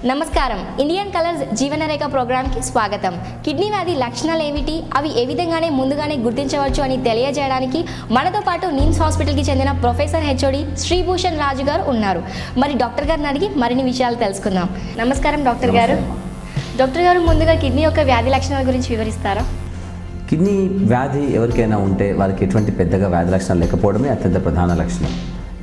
నమస్కారం. Indian colours జీవనరేఖ ప్రోగ్రామ్కి స్వాగతం. కిడ్నీ వ్యాధి లక్షణాలు ఏమిటి, అవి ఏ విధంగానే ముందుగానే గుర్తించవచ్చు అని తెలియజేయడానికి మనతో పాటు నిమ్స్ హాస్పిటల్కి చెందిన ప్రొఫెసర్ హెచ్ఓడి శ్రీభూషణ్ రాజు గారు ఉన్నారు. మరి డాక్టర్ గారిని అడిగి మరిన్ని విషయాలు తెలుసుకుందాం. నమస్కారం డాక్టర్ గారు. డాక్టర్ గారు, ముందుగా కిడ్నీ యొక్క వ్యాధి లక్షణాల గురించి వివరిస్తారా? కిడ్నీ వ్యాధి ఎవరికైనా ఉంటే వారికి ఎటువంటి పెద్దగా వ్యాధి లక్షణాలు లేకపోవడమే అత్యంత ప్రధాన లక్షణం.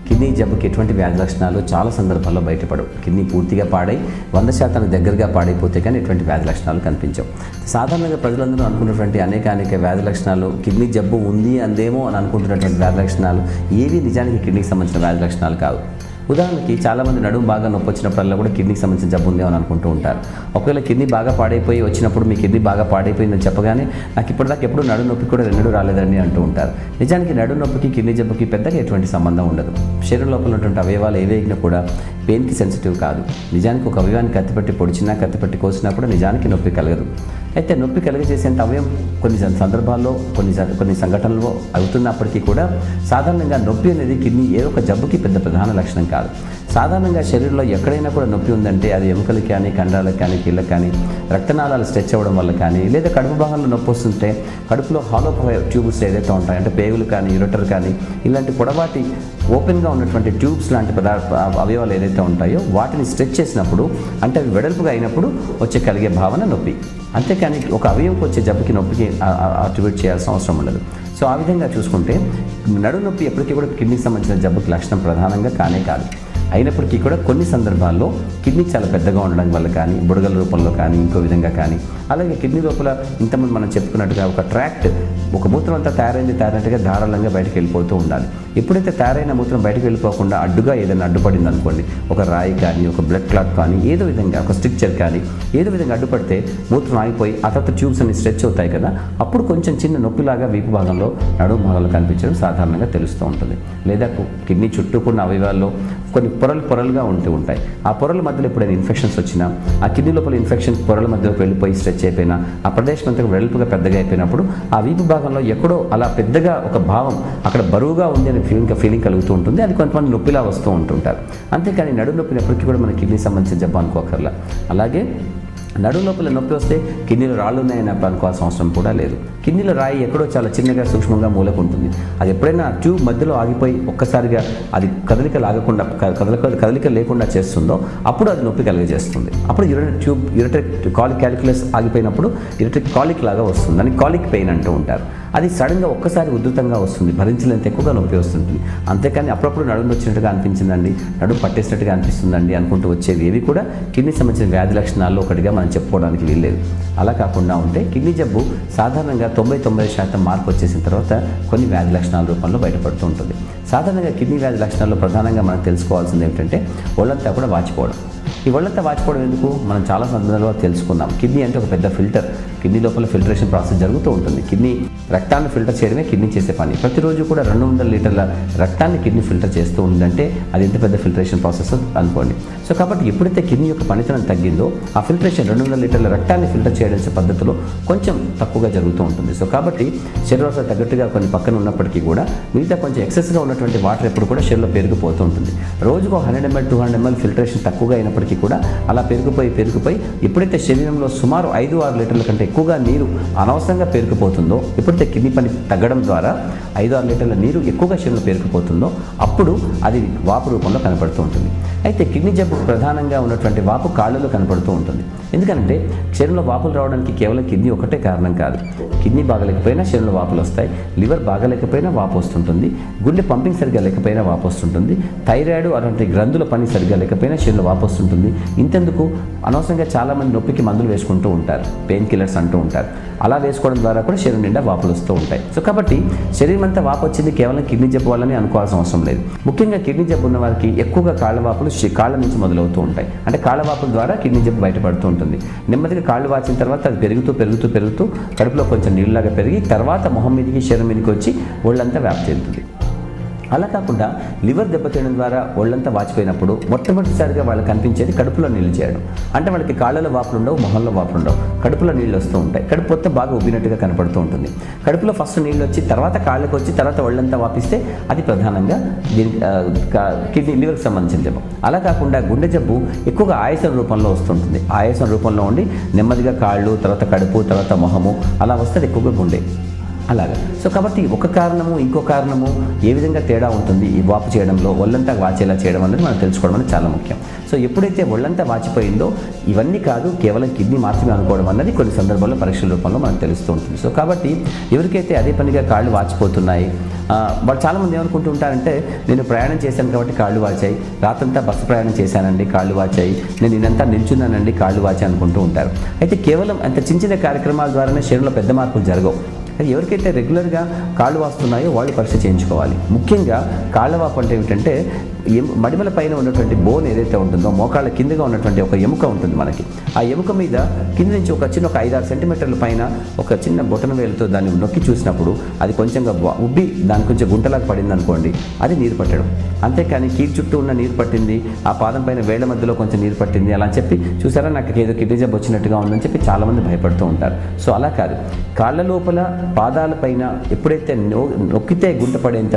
కిడ్నీ జబ్బుకి ఎటువంటి వ్యాధి లక్షణాలు చాలా సందర్భాల్లో బయటపడవు. కిడ్నీ పూర్తిగా పాడై 100% దగ్గరగా పాడైపోతే కానీ ఎటువంటి వ్యాధి లక్షణాలు కనిపించవు. సాధారణంగా ప్రజలందరూ అనుకున్నటువంటి అనేక వ్యాధి లక్షణాలు కిడ్నీ జబ్బు ఉంది అందేమో అని అనుకుంటున్నటువంటి వ్యాధి లక్షణాలు ఏవి నిజానికి కిడ్నీకి సంబంధించిన వ్యాధి లక్షణాలు కావు. ఉదాహరణకి చాలామంది నడుము బాగా నొప్పి వచ్చినప్పుడల్లా కూడా కిడ్నీకి సంబంధించిన జబ్బు ఉందేమో అని అనుకుంటూ ఉంటారు. ఒకవేళ కిడ్నీ బాగా పాడైపోయి వచ్చినప్పుడు మీ కిడ్నీ బాగా పాడైపోయిందని చెప్పగానే నాకు ఇప్పటిదాకా ఎప్పుడు నడుము నొప్పి కూడా రెండూ రాలేదని అంటూ ఉంటారు. నిజానికి నడుము నొప్పికి కిడ్నీ జబ్బుకి పెద్దగా ఎటువంటి సంబంధం ఉండదు. శరీరం లోపల ఉన్నటువంటి అవయవాలు ఏవేగినా కూడా పెయిన్కి సెన్సిటివ్ కాదు. నిజానికి ఒక అవయవాన్ని కత్తిపెట్టి పొడిచినా కత్తిపెట్టి కోసినా కూడా నిజానికి నొప్పి కలగదు. అయితే నొప్పి కలిగజేసేంత అవయం కొన్ని సందర్భాల్లో కొన్ని సంఘటనల్లో అవుతున్నప్పటికీ కూడా సాధారణంగా నొప్పి అనేది కిడ్నీ ఏదో ఒక జబ్బుకి పెద్ద ప్రధాన లక్షణం కాదు. సాధారణంగా శరీరంలో ఎక్కడైనా కూడా నొప్పి ఉందంటే అది ఎముకలకి కానీ కండరాలకు కానీ కీళ్ళకి కానీ రక్తనాళాలు స్ట్రెచ్ అవ్వడం వల్ల కానీ, లేదా కడుపు భాగంలో నొప్పి వస్తుంటే కడుపులో హాలో ట్యూబ్స్ ఏదైతే ఉంటాయి అంటే పేగులు కానీ యూరెటర్ కానీ ఇలాంటి పొడవాటి ఓపెన్గా ఉన్నటువంటి ట్యూబ్స్ లాంటి అవయవాలు ఏదైతే ఉంటాయో వాటిని స్ట్రెచ్ చేసినప్పుడు అంటే అవి వెడల్పుగా అయినప్పుడు వచ్చే కలిగే భావన నొప్పి. అంతేకాని ఒక అవయవంకి వచ్చే జబ్బుకి నొప్పికి అట్రిబ్యూట్ చేయాల్సిన అవసరం ఉండదు. సో ఆ విధంగా చూసుకుంటే నడుము నొప్పి ఎప్పటికీ కూడా కిడ్నీకి సంబంధించిన జబ్బుకి లక్షణం ప్రధానంగా కానే కాదు. అయినప్పటికీ కూడా కొన్ని సందర్భాల్లో కిడ్నీ చాలా పెద్దగా ఉండడం వల్ల కానీ, బుడగల రూపంలో కానీ, ఇంకో విధంగా కానీ, అలాగే కిడ్నీ లోపల ఇంతకుముందు మనం చెప్పుకున్నట్టుగా ఒక ట్రాక్ట్, ఒక మూత్రం అంతా తయారైనట్టుగా ధారాళంగా బయటకు వెళ్ళిపోతూ ఉండాలి. ఎప్పుడైతే తయారైన మూత్రం బయటకు వెళ్ళిపోకుండా అడ్డుగా ఏదైనా అడ్డుపడింది అనుకోండి, ఒక రాయి కానీ, ఒక బ్లడ్ క్లాట్ కానీ, ఏదో విధంగా ఒక స్ట్రిక్చర్ కానీ ఏదో విధంగా అడ్డుపడితే మూత్రం ఆగిపోయి ఆ తర్వాత ట్యూబ్స్ అన్ని స్ట్రెచ్ అవుతాయి కదా, అప్పుడు కొంచెం చిన్న నొప్పిలాగా వీపు భాగంలో నడుము భాగంలో కనిపించడం సాధారణంగా తెలుస్తూ ఉంటుంది. లేదా కిడ్నీ చుట్టూకున్న అవయవాల్లో కొన్ని పొరలుగా ఉంటూ ఉంటాయి. ఆ పొరల మధ్యలో ఎప్పుడైనా ఇన్ఫెక్షన్స్ వచ్చినా, ఆ కిడ్నీ లోపల ఇన్ఫెక్షన్ పొరల మధ్యలోకి వెళ్ళిపోయి స్ట్రెచ్ అయిపోయినా, ఆ ప్రదేశం అంతా వెడల్పుగా పెద్దగా అయిపోయినప్పుడు ఆ వీపు భాగంలో ఎక్కడో అలా పెద్దగా ఒక భావం అక్కడ బరువుగా ఉంది అనే ఫీలింగ్ కలుగుతూ ఉంటుంది. అది కొంతమంది నొప్పిలా వస్తూ ఉంటుంటారు. అంతేకాని నడుము నొప్పిని ఎప్పటికీ కూడా మన కిడ్నీ సంబంధించిన జబ్బు అనుకోకర్లా. అలాగే నడుము లోపల నొప్పి వస్తే కిడ్నీలో రాళ్ళు ఉన్నాయని అనుకోవాల్సిన అవసరం కూడా లేదు. కిడ్నీలో రాయి ఎక్కడో చాలా చిన్నగా సూక్ష్మంగా మూలకు ఉంటుంది. అది ఎప్పుడైనా ట్యూబ్ మధ్యలో ఆగిపోయి ఒక్కసారిగా అది కదలిక లేకుండా చేస్తుందో అప్పుడు అది నొప్పి కలిగజేస్తుంది. అప్పుడు యూరిటరీ కాలిక్ క్యాలిక్యులస్ ఆగిపోయినప్పుడు యూరిటరీ కాలిక్ లాగా వస్తుంది. దాన్ని కాలిక్ పెయిన్ అంటూ ఉంటారు. అది సడన్గా ఒక్కసారి ఉధృతంగా వస్తుంది, భరించలేంత ఎక్కువగా నొప్పి వస్తుంది. అంతేకాని అప్పుడప్పుడు నడుము వచ్చినట్టుగా అనిపించిందండి, నడుము పట్టేసినట్టుగా అనిపిస్తుందండి అనుకుంటూ వచ్చేవి ఏవి కూడా కిడ్నీ సంబంధించిన వ్యాధి లక్షణాల్లో ఒకటిగా మనం చెప్పుకోవడానికి వీల్లేదు. అలా కాకుండా ఉంటే కిడ్నీ జబ్బు సాధారణంగా 99% మార్పు వచ్చేసిన తర్వాత కొన్ని వ్యాధి లక్షణాల రూపంలో బయటపడుతూ ఉంటుంది. సాధారణంగా కిడ్నీ వ్యాధి లక్షణాల్లో ప్రధానంగా మనం తెలుసుకోవాల్సింది ఏమిటంటే ఒళ్ళంతా కూడా వాచిపోవడం. ఈ ఒళ్ళంతా వాచిపోవడం ఎందుకు మనం చాలా సందర్భాల్లో తెలుసుకున్నాం. కిడ్నీ అంటే ఒక పెద్ద ఫిల్టర్. కిడ్నీ లోపల ఫిల్టరేషన్ ప్రాసెస్ జరుగుతూ ఉంటుంది. కిడ్నీ రక్తాన్ని ఫిల్టర్ చేయడమే కిడ్నీ చేసే పని. ప్రతిరోజు కూడా 200 లీటర్ల రక్తాన్ని కిడ్నీ ఫిల్టర్ చేస్తూ ఉందంటే అది ఎంత పెద్ద ఫిల్టరేషన్ ప్రాసెస్ అనుకోండి. సో కాబట్టి ఎప్పుడైతే కిడ్నీ యొక్క పనితనం తగ్గిందో ఆ ఫిల్టరేషన్ 200 లీటర్ల రక్తాన్ని ఫిల్టర్ చేయడం పద్ధతిలో కొంచెం తక్కువగా జరుగుతూ ఉంటుంది. సో కాబట్టి శరీరంలో తగ్గట్టుగా కొన్ని పక్కన ఉన్నప్పటికీ కూడా మిగతా కొంచెం ఎక్సెస్గా ఉన్నటువంటి వాటర్ ఎప్పుడు కూడా శరీరంలో పెరిగిపోతూ ఉంటుంది. రోజుకు 100 ml 200 ml ఫిల్టరేషన్ తక్కువగా అయినప్పటికీ కూడా అలా పెరిగిపోయి ఎప్పుడైతే శరీరంలో సుమారు 5-6 లీటర్ల కంటే ఎక్కువగా నీరు అనవసరంగా పేరుకుపోతుందో, ఎప్పుడైతే కిడ్నీ పని తగ్గడం ద్వారా 5-6 లీటర్ల నీరు ఎక్కువగా శరీరంలో పేరుకుపోతుందో అప్పుడు అది వాపు రూపంలో కనపడుతూ ఉంటుంది. అయితే కిడ్నీ జబ్బు ప్రధానంగా ఉన్నటువంటి వాపు కాళ్ళలో కనపడుతూ ఉంటుంది. ఎందుకంటే శరీరంలో వాపులు రావడానికి కేవలం కిడ్నీ ఒకటే కారణం కాదు. కిడ్నీ బాగలేకపోయినా శరీరంలో వాపులు వస్తాయి, లివర్ బాగలేకపోయినా వాపు వస్తుంటుంది, గుండె పంపింగ్ సరిగ్గా లేకపోయినా వాపు వస్తుంటుంది, థైరాయిడ్ అలాంటి గ్రంథుల పని సరిగ్గా లేకపోయినా శరీరంలో వాపు వస్తుంటుంది. ఇంతెందుకు అనవసరంగా చాలామంది నొప్పికి మందులు వేసుకుంటూ ఉంటారు, పెయిన్ కిల్లర్స్ అంటూ ఉంటారు. అలా వేసుకోవడం ద్వారా కూడా శరీరం నిండా వాపులు వస్తూ ఉంటాయి. సో కాబట్టి శరీరం అంతా వాపు వచ్చింది కేవలం కిడ్నీ జబ్బు వల్లనే అనుకోవాల్సిన అవసరం లేదు. ముఖ్యంగా కిడ్నీ జబ్బు ఉన్న వారికి ఎక్కువగా కాళ్ళ వాపులు కాళ్ళ నుంచి మొదలవుతూ ఉంటాయి. అంటే కాళ్ళ వాపుల ద్వారా కిడ్నీ జబ్బు బయటపడుతూ ఉంటుంది. నెమ్మదిగా కాళ్ళు వాచిన తర్వాత అది పెరుగుతూ కడుపులో కొంచెం నీళ్ళలాగా పెరిగి తర్వాత మొహం మీదకి శరీరం మీదకి వచ్చి ఒళ్ళంతా వ్యాప్తి చెందుతుంది. అలా కాకుండా లివర్ దెబ్బతినడం ద్వారా ఒళ్ళంతా వాచిపోయినప్పుడు మొట్టమొదటిసారిగా వాళ్ళకి కనిపించేది కడుపులో నీళ్లు చేయడం. అంటే వాళ్ళకి కాళ్ళలో వాపులు ఉండవు, మొహంలో వాపులు ఉండవు, కడుపులో నీళ్ళు వస్తూ ఉంటాయి. కడుపు మొత్తం బాగా ఉబ్బినట్టుగా కనపడుతూ ఉంటుంది. కడుపులో ఫస్ట్ నీళ్ళు వచ్చి తర్వాత కాళ్ళకి వచ్చి తర్వాత ఒళ్ళంతా వాపిస్తే అది ప్రధానంగా దీనికి కిడ్నీ లివర్కి సంబంధించిన జబ్బు. అలా కాకుండా గుండె జబ్బు ఎక్కువగా ఆయాసం రూపంలో వస్తుంటుంది. ఆయాసం రూపంలో ఉండి నెమ్మదిగా కాళ్ళు, తర్వాత కడుపు, తర్వాత మొహము అలా వస్తుంది ఎక్కువగా గుండె అలాగా. సో కాబట్టి ఒక కారణము ఇంకో కారణము ఏ విధంగా తేడా ఉంటుంది ఈ వాపు చేయడంలో, ఒళ్ళంతా వాచేలా చేయడం అనేది మనం తెలుసుకోవడం అనేది చాలా ముఖ్యం. సో ఎప్పుడైతే ఒళ్ళంతా వాచిపోయిందో ఇవన్నీ కాదు, కేవలం కిడ్నీ మాత్రమే అనుకోవడం అన్నది కొన్ని సందర్భాల్లో పరీక్షల రూపంలో మనకు తెలుస్తూ ఉంటుంది. సో కాబట్టి ఎవరికైతే అదే పనిగా కాళ్ళు వాచిపోతున్నాయి, వాళ్ళు చాలామంది ఏమనుకుంటూ ఉంటారంటే నేను ప్రయాణం చేశాను కాబట్టి కాళ్ళు వాచాయి, రాత్రంతా బస్సు ప్రయాణం చేశానండి కాళ్ళు వాచాయి, నేను నేనంతా నిల్చున్నానండి కాళ్ళు వాచాయి అనుకుంటూ ఉంటారు. అయితే కేవలం అంత చిన్న చిన్న కార్యక్రమాల ద్వారానే శరీరంలో పెద్ద మార్పులు జరగవు. అది ఎవరికైతే రెగ్యులర్గా కాళ్ళు వాస్తున్నాయో వాళ్ళు పరీక్ష చేయించుకోవాలి. ముఖ్యంగా కాళ్ళ వాపు అంటే ఏమిటంటే మడిమల పైన ఉన్నటువంటి బోన్ ఏదైతే ఉంటుందో మోకాళ్ళ కిందగా ఉన్నటువంటి ఒక ఎముక ఉంటుంది మనకి. ఆ ఎముక మీద కింద నుంచి ఒక 5-6 సెంటీమీటర్ల పైన ఒక చిన్న బొటన వేలుతో దాన్ని నొక్కి చూసినప్పుడు అది కొంచెంగా ఉబ్బి దాని కొంచెం గుంటలాగా పడింది అనుకోండి, అది నీరు పట్టడం. అంతేకాని కీలు చుట్టూ ఉన్న నీరు పట్టింది, ఆ పాదం పైన వేళ్ల మధ్యలో కొంచెం నీరు పట్టింది అలా చెప్పి చూసారా నాకు ఏదో కిడ్నీ జబ్బు వచ్చినట్టుగా ఉందని చెప్పి చాలామంది భయపడుతూ ఉంటారు. సో అలా కాదు, కాళ్ళ లోపల పాదాల పైన ఎప్పుడైతే నొక్కితే గుంట పడేంత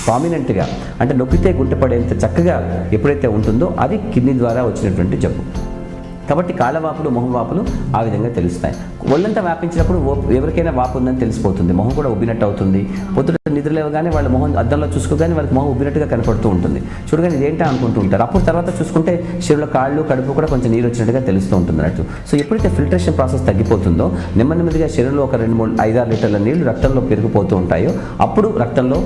ప్రామినెంట్గా, అంటే నొక్కితే గుంట పడేంత చక్కగా ఎప్పుడైతే ఉంటుందో అది కిడ్నీ ద్వారా వచ్చినటువంటి జబ్బు. కాబట్టి కాళ్ళవాపులు, మొహం వాపులు ఆ విధంగా తెలుస్తాయి. ఒళ్ళంతా వ్యాపించినప్పుడు ఎవరికైనా వాపు ఉందని తెలిసిపోతుంది, మొహం కూడా ఉబ్బినట్టు అవుతుంది. పొద్దున నిద్రలేవగానే వాళ్ళ మొహం అద్దంలో చూసుకోగానే వాళ్ళకి మొహం ఉబ్బినట్టుగా కనపడుతూ ఉంటుంది. చూడగానే ఇదేంటా అనుకుంటూ ఉంటారు. అప్పుడు తర్వాత చూసుకుంటే శరీరంలో కాళ్ళు, కడుపు కూడా కొంచెం నీరు వచ్చినట్టుగా తెలుస్తూ ఉంటుంది అన్నట్టు. సో ఎప్పుడైతే ఫిల్టరేషన్ ప్రాసెస్ తగ్గిపోతుందో నెమ్మదిగా శరీరంలో ఒక 2-3-5-6 లీటర్ల నీళ్లు రక్తంలో పెరిగిపోతూ ఉంటాయో అప్పుడు రక్తంలో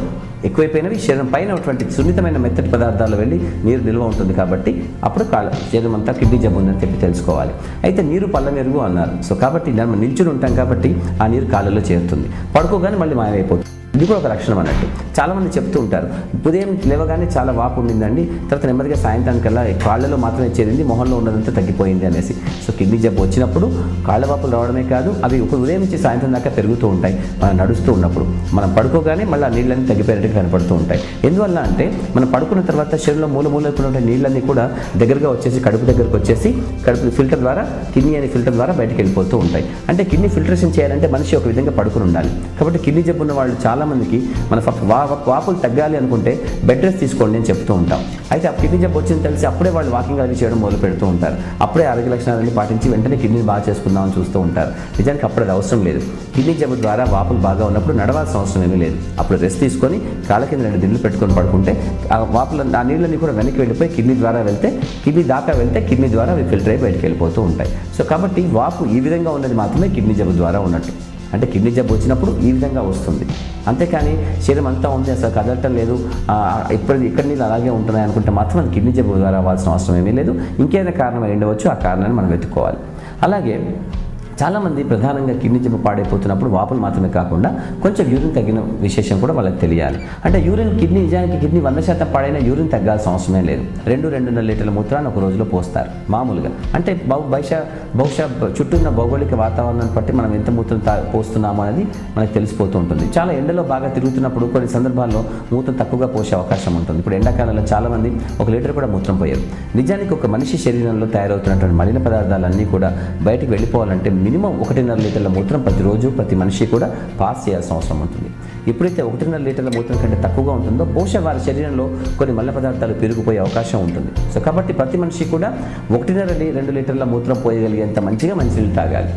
ఎక్కువైపోయినవి శరీరం పైన ఉన్నటువంటి సున్నితమైన మెత్తటి పదార్థాలు వెళ్ళి నీరు నిల్వ ఉంటుంది. కాబట్టి అప్పుడు శరీరం అంతా కిడ్నీ జబ్బు ఉందని చెప్పి తెలుసుకోవాలి. అయితే నీరు పళ్ళ మెరుగు అన్నారు. సో కాబట్టి మనం నిల్చుని ఉంటాం కాబట్టి ఆ నీరు కాళ్ళలో చేరుతుంది, పడుకోగానే మళ్ళీ మాయమైపోతుంది. ఇది కూడా ఒక లక్షణం అన్నట్టు. చాలామంది చెప్తూ ఉంటారు ఉదయం లేవగానే చాలా వాపు ఉండిందండి, తర్వాత నెమ్మదిగా సాయంత్రానికల్లా కాళ్ళలో మాత్రమే చేరింది, మొహంలో ఉన్నదంతా తగ్గిపోయింది అనేసి. సో కిడ్నీ జబ్బు వచ్చినప్పుడు కాళ్ళ వాపులు రావడమే కాదు, అవి ఒక ఉదయం నుంచి సాయంత్రం దాకా పెరుగుతూ ఉంటాయి. మనం నడుస్తూ ఉన్నప్పుడు మనం పడుకోగానే మళ్ళీ ఆ నీళ్ళన్నీ తగ్గిపోయినట్టుగా కనపడుతూ ఉంటాయి. ఎందువల్ల అంటే మనం పడుకున్న తర్వాత శరీరంలో మూలమూలకున్న నీళ్ళన్నీ కూడా దగ్గరగా వచ్చేసి కడుపు దగ్గరకు వచ్చేసి కడుపు ఫిల్టర్ ద్వారా, కిడ్నీ అనే ఫిల్టర్ ద్వారా బయటకు వెళ్ళిపోతూ ఉంటాయి. అంటే కిడ్నీ ఫిల్టరేషన్ చేయాలంటే మనిషి ఒక విధంగా పడుకుని ఉండాలి. కాబట్టి కిడ్నీ జబ్బు ఉన్న వాళ్ళు చాలామందికి మన వాపులు తగ్గాలి అనుకుంటే బెడ్ రెస్ట్ తీసుకోండి అని చెప్తూ ఉంటాం. అయితే ఆ కిడ్నీ జబ్బు వచ్చింది తెలిసి అప్పుడే వాళ్ళు వాకింగ్ అది చేయడం మొదలు పెడుతూ ఉంటారు. అప్పుడే ఆరోగ్య లక్షణాలన్నీ పాటించి వెంటనే కిడ్నీని బాగా చేసుకుందామని చూస్తూ ఉంటారు. నిజానికి అప్పుడు అది అవసరం లేదు. కిడ్నీ జబ్బు ద్వారా వాపులు బాగా ఉన్నప్పుడు నడవాల్సిన అవసరం ఏమీ లేదు. అప్పుడు రెస్ట్ తీసుకొని కాళ్ళ కింద 2 దిండ్లు పెట్టుకొని పడుకుంటే ఆ వాపులు, ఆ నీళ్ళని కూడా వెనక్కి వెళ్ళిపోయి కిడ్నీ ద్వారా వెళ్తే, కిడ్నీ దాకా వెళ్తే కిడ్నీ ద్వారా అవి ఫిల్టర్ అయి బయటకు వెళ్ళిపోతూ ఉంటాయి. సో కాబట్టి వాపు ఈ విధంగా ఉన్నది మాత్రమే కిడ్నీ జబ్బు ద్వారా ఉన్నట్టు. అంటే కిడ్నీ జబ్బు వచ్చినప్పుడు ఈ విధంగా వస్తుంది. అంతేకాని శరీరం అంతా ఉంది, అసలు కదలటం లేదు, ఇక్కడ నీళ్ళు అలాగే ఉంటున్నాయి అనుకుంటే మాత్రం అది కిడ్నీ జబ్బు ద్వారా అవ్వాల్సిన అవసరం ఏమీ లేదు. ఇంకేదైనా కారణం ఉండవచ్చు, ఆ కారణాన్ని మనం వెతుక్కోవాలి. అలాగే చాలామంది ప్రధానంగా కిడ్నీ జబ్బు పాడైపోతున్నప్పుడు వాపులు మాత్రమే కాకుండా కొంచెం యూరిన్ తగ్గిన విశేషం కూడా వాళ్ళకి తెలియాలి. అంటే కిడ్నీ నిజానికి కిడ్నీ 100% పాడైన యూరిన్ తగ్గాల్సిన అవసరమే లేదు. 2-2.5 లీటర్ల మూత్రాన్ని ఒక రోజులో పోస్తారు మామూలుగా. అంటే బహుశా చుట్టూ ఉన్న భౌగోళిక వాతావరణాన్ని బట్టి మనం ఎంత మూత్రం పోస్తున్నామో అనేది మనకు తెలిసిపోతూ ఉంటుంది. చాలా ఎండలో బాగా తిరుగుతున్నప్పుడు కొన్ని సందర్భాల్లో మూత్రం తక్కువగా పోసే అవకాశం ఉంటుంది. ఇప్పుడు ఎండాకాలంలో చాలామంది 1 లీటర్ కూడా మూత్రం పోయారు. నిజానికి ఒక మనిషి శరీరంలో తయారవుతున్నటువంటి మలిన పదార్థాలన్నీ కూడా బయటికి వెళ్ళిపోవాలంటే మినిమం 1.5 లీటర్ల మూత్రం ప్రతిరోజు ప్రతి మనిషి కూడా పాస్ చేయాల్సిన అవసరం ఉంటుంది. ఎప్పుడైతే 1.5 లీటర్ల మూత్రం కంటే తక్కువగా ఉంటుందో బహుశా వారి శరీరంలో కొన్ని మల్ల పదార్థాలు పెరిగిపోయే అవకాశం ఉంటుంది. సో కాబట్టి ప్రతి మనిషి కూడా 1.5-2 లీటర్ల మూత్రం పోయగలిగేంత మంచిగా మంచినీళ్ళు తాగాలి.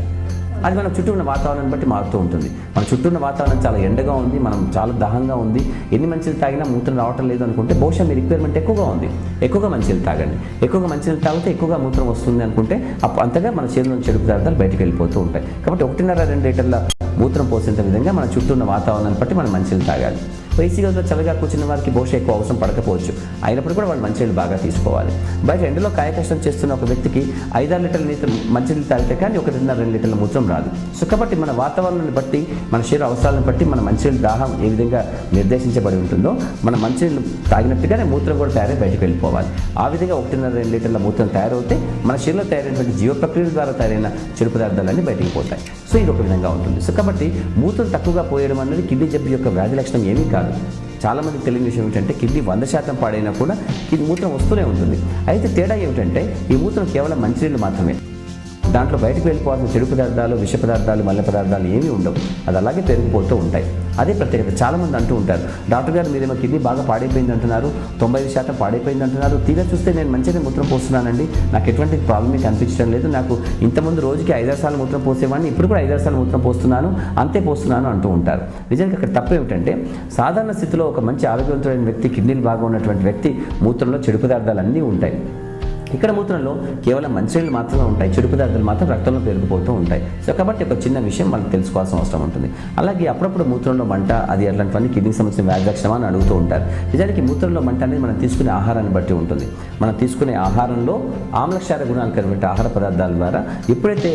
అది మన చుట్టూ ఉన్న వాతావరణాన్ని బట్టి మారుతూ ఉంటుంది. మన చుట్టూ ఉన్న వాతావరణం చాలా ఎండగా ఉంది, మనం చాలా దాహంగా ఉంది, ఎన్ని మంచినీళ్ళు తాగినా మూత్రం రావటం లేదు అనుకుంటే బహుశా మీ రిక్వైర్మెంట్ ఎక్కువగా ఉంది. ఎక్కువగా మంచినీళ్ళు తాగండి. ఎక్కువగా మంచినీళ్ళు తాగితే ఎక్కువగా మూత్రం వస్తుంది అనుకుంటే అంతగా మన శరీరంలో చెడు పదార్థాలు బయటకు వెళ్ళిపోతూ ఉంటాయి. కాబట్టి 1.5-2 లీటర్ల మూత్రం పోసేంత విధంగా మన చుట్టూ ఉన్న వాతావరణాన్ని బట్టి మనం మంచినీళ్ళు తాగాలి. ఏసీ గదిలో చల్లగా కూర్చున్న వారికి బహుశా ఎక్కువ అవసరం పడకపోవచ్చు, అయినప్పుడు కూడా వాళ్ళు మంచినీళ్ళు బాగా తీసుకోవాలి. బయట ఎండలో కాయకష్టం చేస్తున్న ఒక వ్యక్తికి 5-6 లీటర్ల మంచినీళ్ళు తాగితే కానీ 1.5-2 లీటర్ల మూత్రం రాదు. సో కాబట్టి మన వాతావరణాన్ని బట్టి, మన శరీర అవసరాలను బట్టి మన మంచినీళ్ళ దాహం ఏ విధంగా నిర్దేశించబడి ఉంటుందో మన మంచినీళ్ళు తాగినట్టుగానే మూత్రం కూడా తయారై బయటకు వెళ్ళిపోవాలి. ఆ విధంగా 1.5-2 లీటర్ల మూత్రం తయారవుతే మన శరీరంలో తయారైనటువంటి జీవ ప్రక్రియల ద్వారా తయారైన చెడు పదార్థాలన్నీ బయటికి పోతాయి. సో ఇది ఒక విధంగా ఉంటుంది. సో కాబట్టి మూత్రం తక్కువగా పోయడం అనేది కిడ్నీ జబ్బు యొక్క వ్యాధి లక్షణం ఏమీ కాదు. చాలామంది తెలియని విషయం ఏమిటంటే కిడ్నీ 100% పాడైనా కూడా కిడ్నీ మూత్రం వస్తూనే ఉంటుంది. అయితే తేడా ఏమిటంటే ఈ మూత్రం కేవలం మంచినీళ్ళు మాత్రమే. దాంట్లో బయటకు వెళ్ళిపోవాల్సిన చెడు పదార్థాలు, విష పదార్థాలు, మల్ల పదార్థాలు ఏమీ ఉండవు. అది అలాగే పెరిగిపోతూ ఉంటాయి. అదే ప్రత్యేకత. చాలామంది అంటూ ఉంటారు, డాక్టర్ గారు మీరేమో కిడ్నీ బాగా పాడైపోయింది అంటున్నారు, 95% పాడైపోయింది అంటున్నారు, తీరా చూస్తే నేను మంచిగా మూత్రం పోస్తున్నానండి, నాకు ఎటువంటి ప్రాబ్లమే కనిపించడం లేదు, నాకు ఇంతకుముందు రోజుకి 5-6 సార్లు మూత్రం పోసేవాడిని, ఇప్పుడు కూడా 5-6 సార్లు మూత్రం పోస్తున్నాను, అంతే పోస్తున్నాను అంటూ ఉంటారు. నిజానికి అక్కడ తప్పు ఏమిటంటే సాధారణ స్థితిలో ఒక మంచి ఆరోగ్యవంతమైన వ్యక్తి, కిడ్నీలు బాగా ఉన్నటువంటి వ్యక్తి మూత్రంలో చెడు పదార్థాలు అన్నీ ఉంటాయి. ఇక్కడ మూత్రంలో కేవలం మంచినీళ్ళు మాత్రమే ఉంటాయి, చెడు పదార్థాలు మాత్రం రక్తంలో పెరిగిపోతూ ఉంటాయి. సో కాబట్టి ఒక చిన్న విషయం మనకు తెలుసుకోవాల్సిన అవసరం ఉంటుంది. అలాగే అప్పుడప్పుడు మూత్రంలో మంట, అది అట్లాంటివన్నీ కిడ్నీకి సంబంధించిన వ్యాధి లక్షణమా అని అడుగుతూ ఉంటారు. నిజానికి మూత్రంలో మంట అనేది మనం తీసుకునే ఆహారాన్ని బట్టి ఉంటుంది. మనం తీసుకునే ఆహారంలో ఆమ్లక్షార గుణాలు కలిగిన ఆహార పదార్థాల ద్వారా ఎప్పుడైతే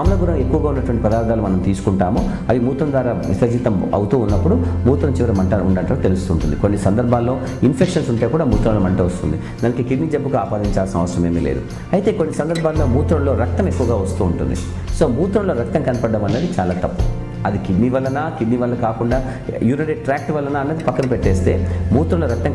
ఆమ్ల గుణం ఎక్కువగా ఉన్నటువంటి పదార్థాలు మనం తీసుకుంటామో అవి మూత్రం ద్వారా విసర్జితం అవుతూ ఉన్నప్పుడు మూత్రం చివరి మంట ఉన్నట్టు తెలుస్తుంటుంది. కొన్ని సందర్భాల్లో ఇన్ఫెక్షన్స్ ఉంటే కూడా మూత్రంలో మంట వస్తుంది. దానికి కిడ్నీ జబ్బుకు ఆపాదించాల్సిన అవసరం ఏమీ లేదు. అయితే కొన్ని సందర్భాల్లో మూత్రంలో రక్తం ఎక్కువగా వస్తూ ఉంటుంది. సో మూత్రంలో రక్తం కనపడడం అనేది చాలా తప్పు. అది కిడ్నీ వల్ల కాకుండా యూరినరీ ట్రాక్ట్ వలన అన్నది పక్కన పెట్టేస్తే మూత్రంలో రక్తం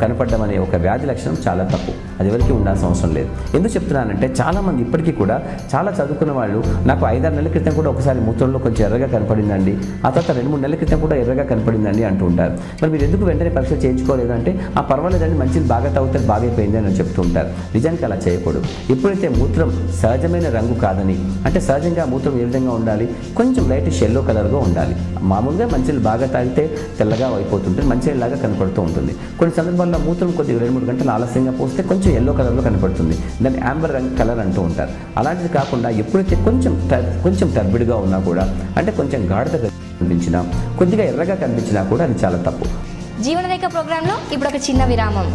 కనపడడం అనే ఒక వ్యాధి లక్షణం చాలా తప్పు. అది ఎవరికి ఉండాల్సిన అవసరం లేదు. ఎందుకు చెప్తున్నానంటే చాలామంది ఇప్పటికీ కూడా చాలా చదువుకున్న వాళ్ళు నాకు 5-6 నెలల క్రితం కూడా ఒకసారి మూత్రంలో కొంచెం ఎర్రగా కనపడిందండి, ఆ తర్వాత 2-3 నెలల క్రితం కూడా ఎర్రగా కనపడిందండి అంటూ ఉంటారు. మరి మీరు ఎందుకు వెంటనే పరీక్ష చేయించుకోలేదు అంటే పర్వాలేదండి, మంచిది బాగా తాగితే బాగైపోయింది అని చెప్తూ ఉంటారు. నిజానికి అలా చేయకూడదు. ఎప్పుడైతే మూత్రం సహజమైన రంగు కాదని, అంటే సహజంగా మూత్రం ఏ విధంగా ఉండాలి, కొంచెం లైట్ ఎల్లో కలర్గా ఉండాలి. మామూలుగా మంచినీళ్ళు బాగా తాగితే తెల్లగా అయిపోతుంటుంది, మంచినీళ్ళలాగా కనపడుతూ ఉంటుంది. కొన్ని సందర్భాల్లో మూత్రం కొద్దిగా 2-3 గంటలు ఆలస్యంగా పోస్తే కొంచెం ఎల్లో కలర్లో కనపడుతుంది. దాన్ని యాంబర్ కలర్ అంటూ ఉంటారు. అలాంటిది కాకుండా ఎప్పుడైతే కొంచెం టర్బిడ్గా ఉన్నా కూడా, అంటే కొంచెం గాఢతగా కనిపించినా, కొద్దిగా ఎర్రగా కనిపించినా కూడా అది చాలా తప్పు. జీవనరేఖ ప్రోగ్రాంలో ఇప్పుడు ఒక చిన్న విరామం.